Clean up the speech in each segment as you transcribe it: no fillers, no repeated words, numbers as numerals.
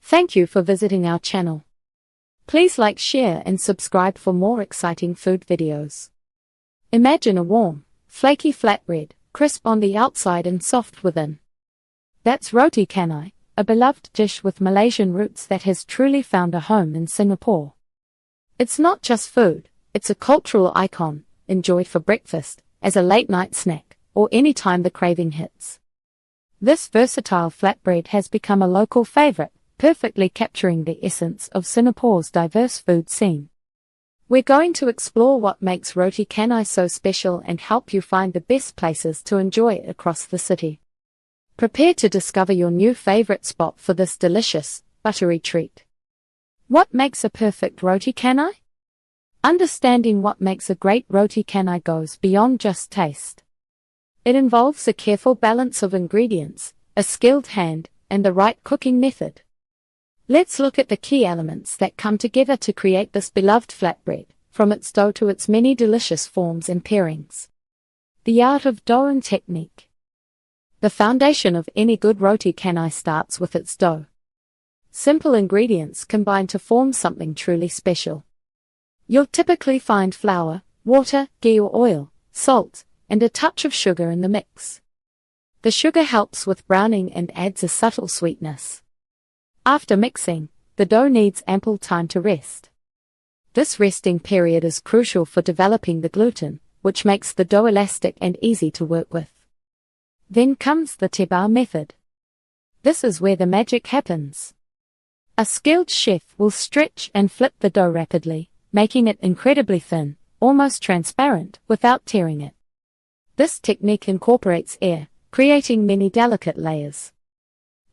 Thank you for visiting our channel. Please like, share and subscribe for more exciting food videos. Imagine a warm, flaky flatbread, crisp on the outside and soft within. That's Roti Canai, a beloved dish with Malaysian roots that has truly found a home in Singapore. It's not just food, it's a cultural icon, enjoyed for breakfast, as a late-night snack, or any time the craving hits. This versatile flatbread has become a local favorite, perfectly capturing the essence of Singapore's diverse food scene. We're going to explore what makes Roti Canai so special and help you find the best places to enjoy it across the city. Prepare to discover your new favorite spot for this delicious, buttery treat. What makes a perfect Roti Canai? Understanding what makes a great Roti Canai goes beyond just taste. It involves a careful balance of ingredients, a skilled hand, and the right cooking method. Let's look at the key elements that come together to create this beloved flatbread, from its dough to its many delicious forms and pairings. The art of dough and technique. The foundation of any good Roti Canai starts with its dough. Simple ingredients combine to form something truly special. You'll typically find flour, water, ghee or oil, salt, and a touch of sugar in the mix. The sugar helps with browning and adds a subtle sweetness. After mixing, the dough needs ample time to rest. This resting period is crucial for developing the gluten, which makes the dough elastic and easy to work with. Then comes the tebao method. This is where the magic happens. A skilled chef will stretch and flip the dough rapidly, making it incredibly thin, almost transparent, without tearing it. This technique incorporates air, creating many delicate layers.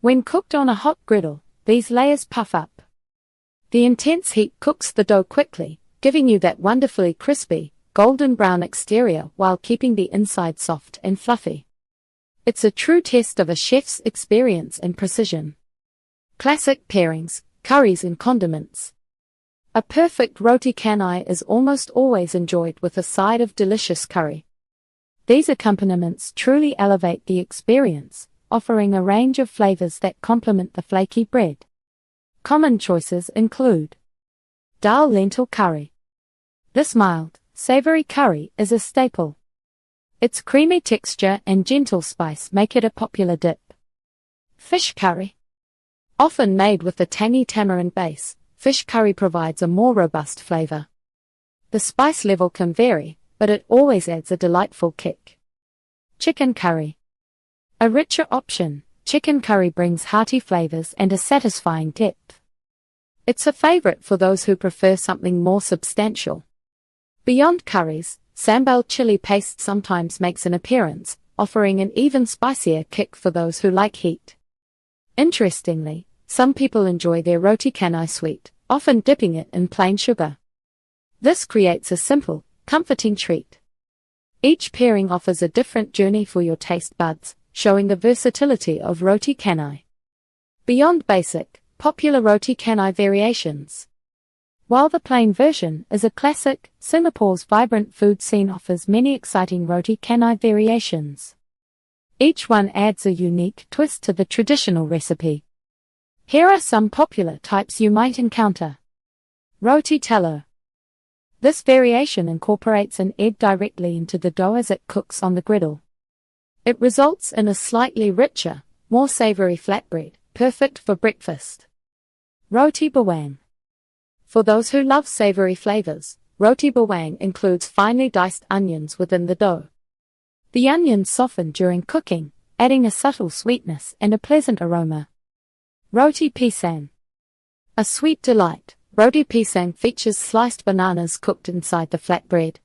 When cooked on a hot griddle, these layers puff up. The intense heat cooks the dough quickly, giving you that wonderfully crispy, golden brown exterior while keeping the inside soft and fluffy. It's a true test of a chef's experience and precision. Classic pairings, curries and condiments. A perfect Roti Canai is almost always enjoyed with a side of delicious curry. These accompaniments truly elevate the experience, offering a range of flavors that complement the flaky bread. Common choices include dal lentil curry. This mild, savory curry is a staple. Its creamy texture and gentle spice make it a popular dip. Fish curry. Often made with a tangy tamarind base, fish curry provides a more robust flavor. The spice level can vary, but it always adds a delightful kick. Chicken curry. A richer option, chicken curry brings hearty flavors and a satisfying depth. It's a favorite for those who prefer something more substantial. Beyond curries, sambal chili paste sometimes makes an appearance, offering an even spicier kick for those who like heat. Interestingly, some people enjoy their Roti Canai sweet, often dipping it in plain sugar. This creates a simple, comforting treat. Each pairing offers a different journey for your taste buds, showing the versatility of Roti Canai. Beyond basic, popular Roti Canai variations. While the plain version is a classic, Singapore's vibrant food scene offers many exciting Roti Canai variations. Each one adds a unique twist to the traditional recipe. Here are some popular types you might encounter. Roti telur. This variation incorporates an egg directly into the dough as it cooks on the griddle. It results in a slightly richer, more savory flatbread, perfect for breakfast. Roti bawang. For those who love savory flavors, roti bawang includes finely diced onions within the dough. The onions soften during cooking, adding a subtle sweetness and a pleasant aroma. Roti pisang. A sweet delight, roti pisang features sliced bananas cooked inside the flatbread.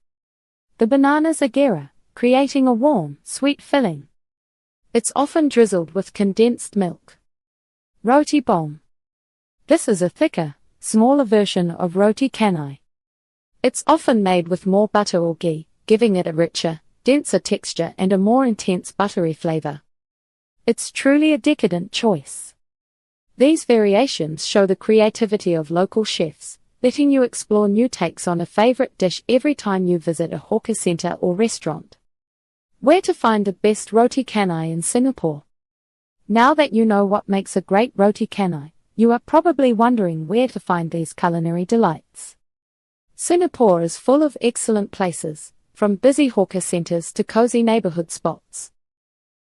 The bananas are ghera, creating a warm, sweet filling. It's often drizzled with condensed milk. Roti bom. This is a thicker, smaller version of Roti Canai. It's often made with more butter or ghee, giving it a richer, denser texture and a more intense buttery flavor. It's truly a decadent choice. These variations show the creativity of local chefs, letting you explore new takes on a favorite dish every time you visit a hawker center or restaurant. Where to find the best Roti Canai in Singapore? Now that you know what makes a great Roti Canai, You are probably wondering where to find these culinary delights. Singapore is full of excellent places, from busy hawker centers to cozy neighborhood spots.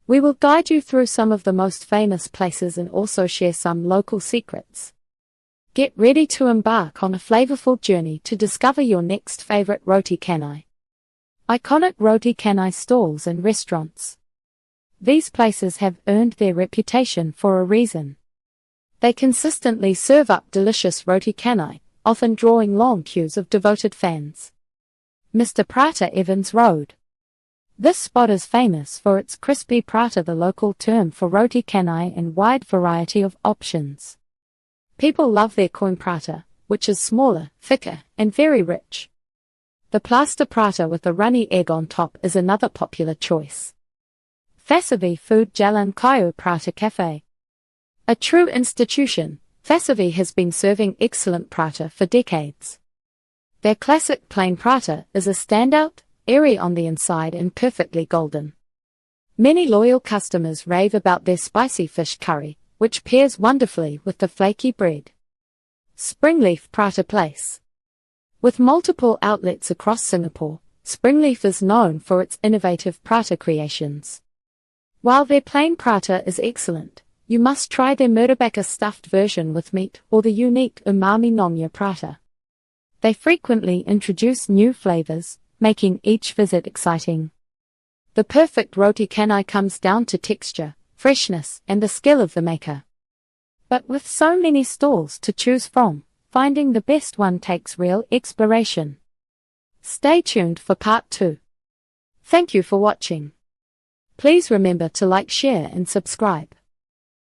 We will guide you through some of the most famous places and also share some local secrets. Get ready to embark on a flavorful journey to discover your next favorite Roti Canai. Iconic Roti Canai stalls and restaurants. These places have earned their reputation for a reason. They consistently serve up delicious Roti Canai, often drawing long queues of devoted fans. Mr. Prata Evans Road. This spot is famous for its crispy prata, the local term for Roti Canai, and wide variety of options. People love their coin prata, which is smaller, thicker, and very rich. The plaster prata with a runny egg on top is another popular choice. Fasavi Food Jalan Kayu Prata Cafe. A true institution, Fasavi has been serving excellent prata for decades. Their classic plain prata is a standout, airy on the inside and perfectly golden. Many loyal customers rave about their spicy fish curry, which pairs wonderfully with the flaky bread. Springleaf Prata Place. With multiple outlets across Singapore, Springleaf is known for its innovative prata creations. While their plain prata is excellent, you must try their murtabaka stuffed version with meat or the unique umami nonya prata. They frequently introduce new flavors, making each visit exciting. The perfect Roti Canai comes down to texture, freshness, and the skill of the maker. But with so many stalls to choose from, finding the best one takes real exploration. Stay tuned for part 2. Thank you for watching. Please remember to like, share, and subscribe.